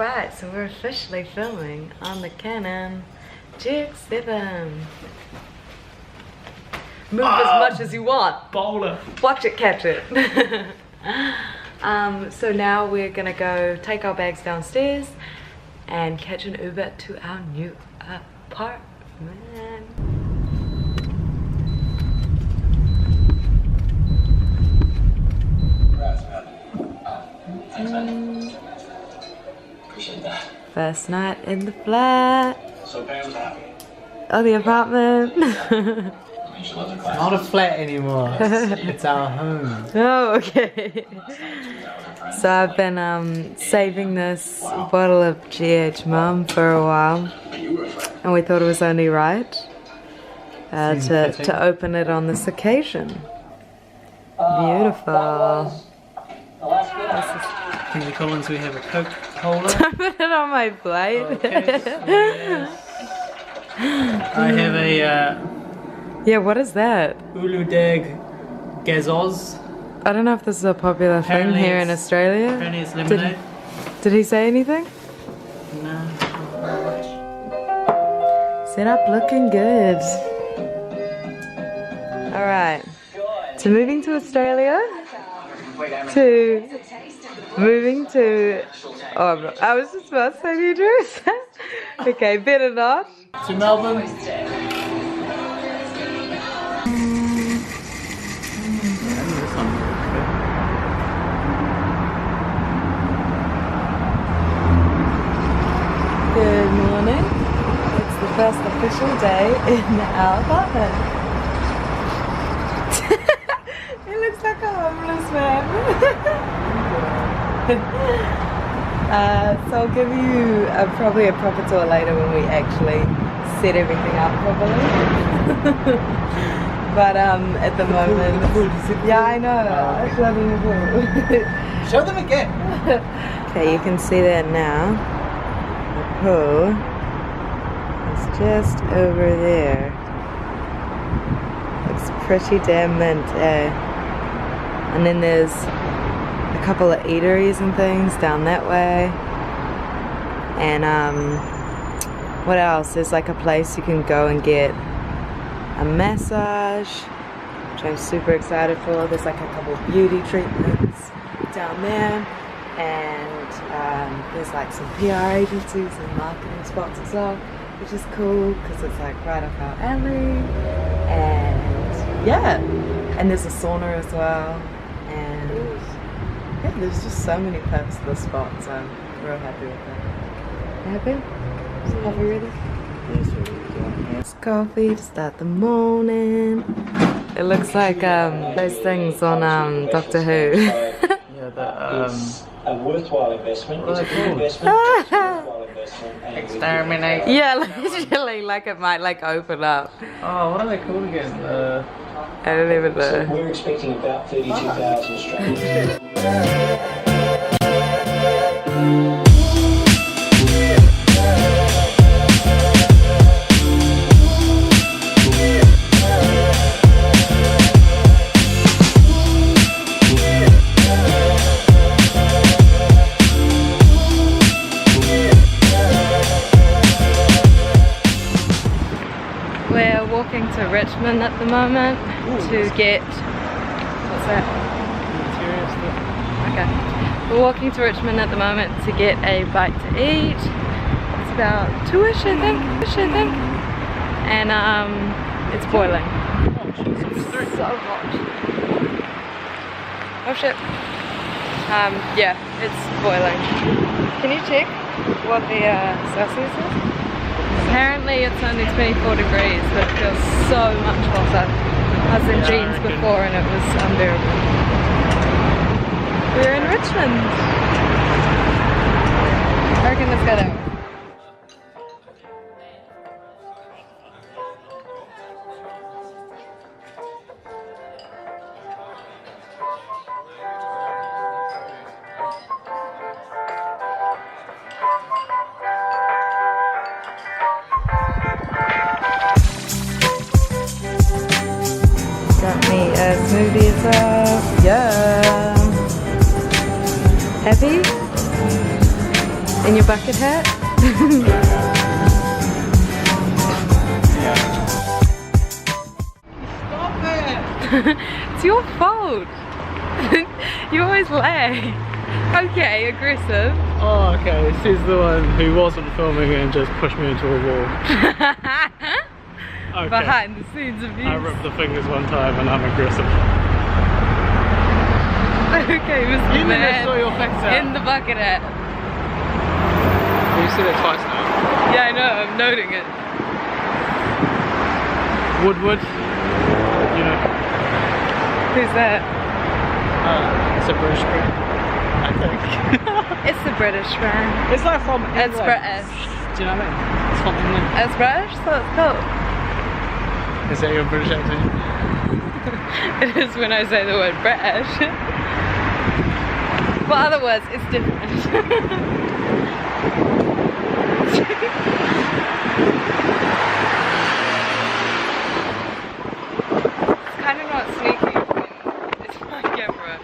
Alright, so we're officially filming on the Canon GX7. Move as much as you want. Bowler. Watch it, catch it. So now we're gonna go take our bags downstairs and catch an Uber to our new apartment. Appreciate that. First night in the flat. So Pam's happy. Oh, the apartment. She loves her class. Not a flat anymore. It's our home. Oh, okay. So I've been saving this bottle of GH Mum for a while, and we thought it was only right to open it on this occasion. Beautiful. In the Collins we have a Coke holder. Don't put it on my plate. Okay, yes. I have a Yeah, what is that? Uludag Gazoz. I don't know if this is a popular thing Apparently here in Australia. Apparently it's lemonade. Did he say anything? No. Set up looking good. Alright. So moving to Australia. Moving to... Oh, I was just about to say the address. Okay, better not. To Melbourne. Good morning. It's the first official day in our apartment. He looks like a homeless man. So I'll give you probably a proper tour later when we actually set everything up properly. But at the moment, yeah, I know. I'll show them the pool. Show them again. Okay, you can see that now. The pool is just over there. Looks pretty damn mint, eh? And then there's a couple of eateries and things down that way. And what else? There's like a place you can go and get a massage, which I'm super excited for. There's like a couple of beauty treatments down there. And there's like some PR agencies and marketing spots as well, which is cool because it's like right up our alley. And yeah, and there's a sauna as well. And yeah, there's just so many perks to the spot, so I'm real happy with that. You happy? Is coffee ready? It's coffee to start the morning. It looks like those things on Doctor Who. Yeah, the A worthwhile investment. What are It's they a good called? investment. It's a worthwhile investment. And Exterminate. Yeah, literally, like it might like open up. Oh, what are they called again? I don't even So know. we're expecting about 32,000 Australians. We're walking to Richmond at the moment to get, what's that? Okay. We're walking to Richmond at the moment to get a bite to eat. It's about 2ish, I think. And it's boiling. It's so hot. Oh shit. Yeah, it's boiling. Can you check what the Celsius is? Apparently it's only 24 degrees, but it feels so much hotter. I was in jeans before and it was unbearable. We're in Richmond. I reckon let's go there. Got me a smoothie as well. Yeah. Happy? In your bucket hat? Stop it! It's your fault. You always lag. Okay, aggressive. Oh, okay. This is the one who wasn't filming and just pushed me into a wall. Okay. Behind the scenes abuse. I ripped the fingers one time and I'm aggressive. Okay, Mr. You Man. never saw your face out. In the bucket hat. You said it twice now. Yeah, I know, I'm noting it. Woodward. You know. Who's that? It's a British group, I think. It's the British man. It's like from England. It's British. Do you know what I mean? It's from England. It's British, so it's cool. Is that your British accent? It is when I say the word British. For other words, it's different. It's kind of not sneaky. It's my camera.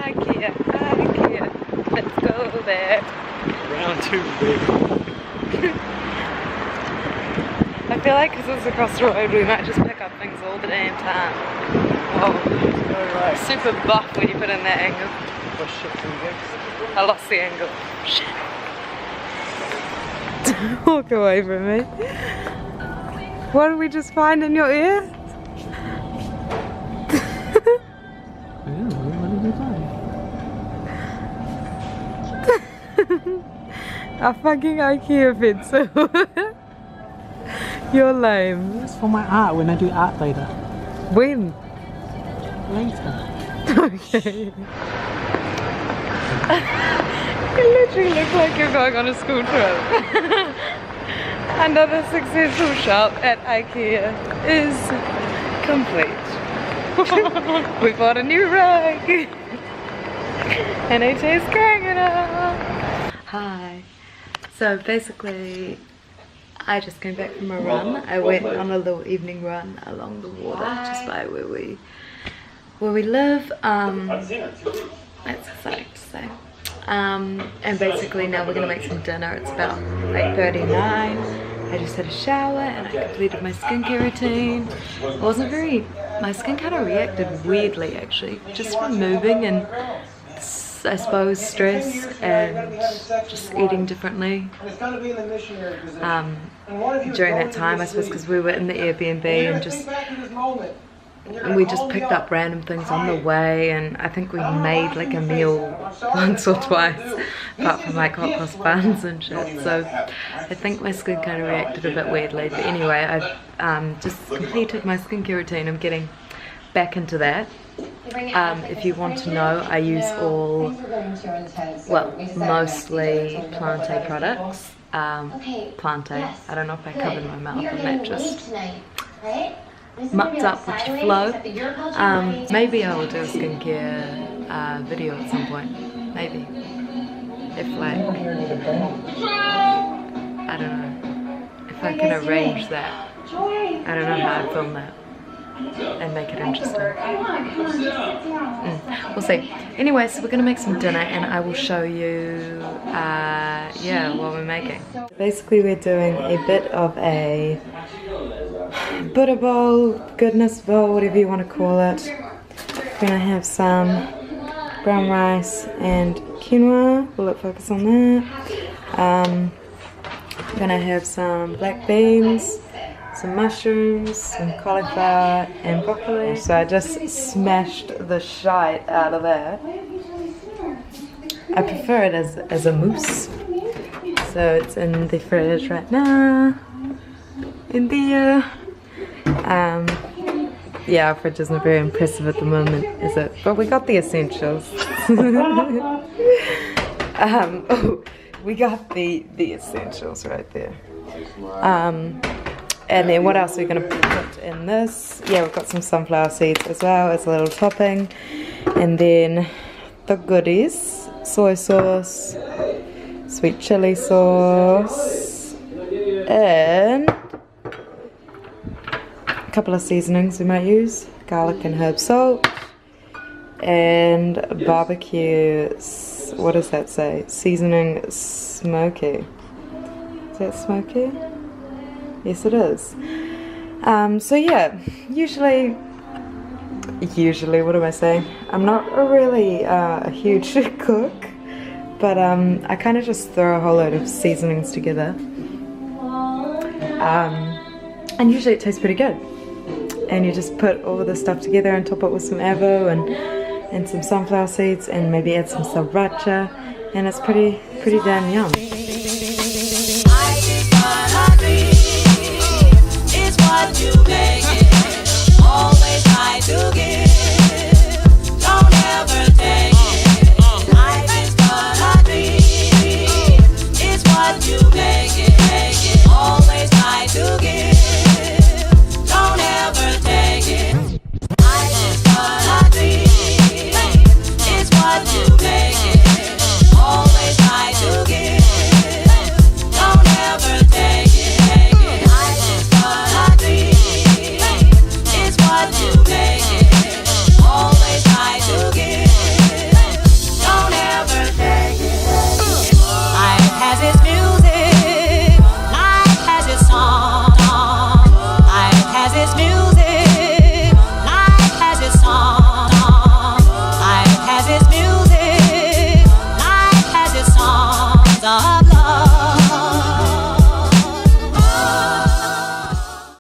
IKEA, IKEA. Let's go there. Round 2, baby. I feel like because it's across the road, we might just pick up things all the damn time. Whoa. Alright. Super buff when you put in that angle. I lost the angle. Shit. Walk away from me. What did we just find in your ear? A fucking IKEA pencil. You're lame. It's for my art when I do art later. When? Later. Okay. You literally look like you're going on a school trip. Another successful shop at IKEA is complete. We bought a new rug. And AJ's carrying it up. Hi. So basically, I just came back from a run. I went on a little evening run along the water just by where we live. That's exciting to say. And basically now we're gonna make some dinner. It's about 8:39. I just had a shower and I completed my skincare routine. It wasn't my skin kind of reacted weirdly actually, just from moving and I suppose stress and just eating differently during that time, I suppose, because we were in the Airbnb and we just picked up random things on the way, and I think we made like a meal once or twice apart from like hot cross buns and shit, so I think my skin kind of reacted a bit weirdly. But anyway, I've just completed my skincare routine. I'm getting back into that. If you want to know, I use mostly Plante products. Plante, I don't know if I covered my mouth on that, just mucked up with your flow. Maybe I will do a skincare video at some point, maybe. If like, I don't know, if I can arrange that. I don't know how I'd film that and make it interesting. We'll see. Anyway, so we're gonna make some dinner and I will show you yeah, what we're making. Basically we're doing a bit of a Buddha bowl, goodness bowl, whatever you want to call it. We're gonna have some brown rice and quinoa. Will it focus on that? I'm gonna have some black beans, some mushrooms, some cauliflower and broccoli. So I just smashed the shite out of that. I prefer it as a mousse. So it's in the fridge right now. In the yeah, our fridge isn't very impressive at the moment, is it? But we got the essentials. Oh, we got the essentials right there. And then what else are we going to put in this? Yeah, we've got some sunflower seeds as well as a little topping. And then the goodies, soy sauce, sweet chili sauce, and couple of seasonings we might use: garlic and herb salt, and barbecue. What does that say? Seasoning smoky. Is that smoky? Yes, it is. So yeah, usually, what am I saying? I'm not really a huge cook, but I kind of just throw a whole load of seasonings together. And usually it tastes pretty good. And you just put all of the stuff together and top it with some avo and some sunflower seeds and maybe add some sriracha, and it's pretty damn yum. What you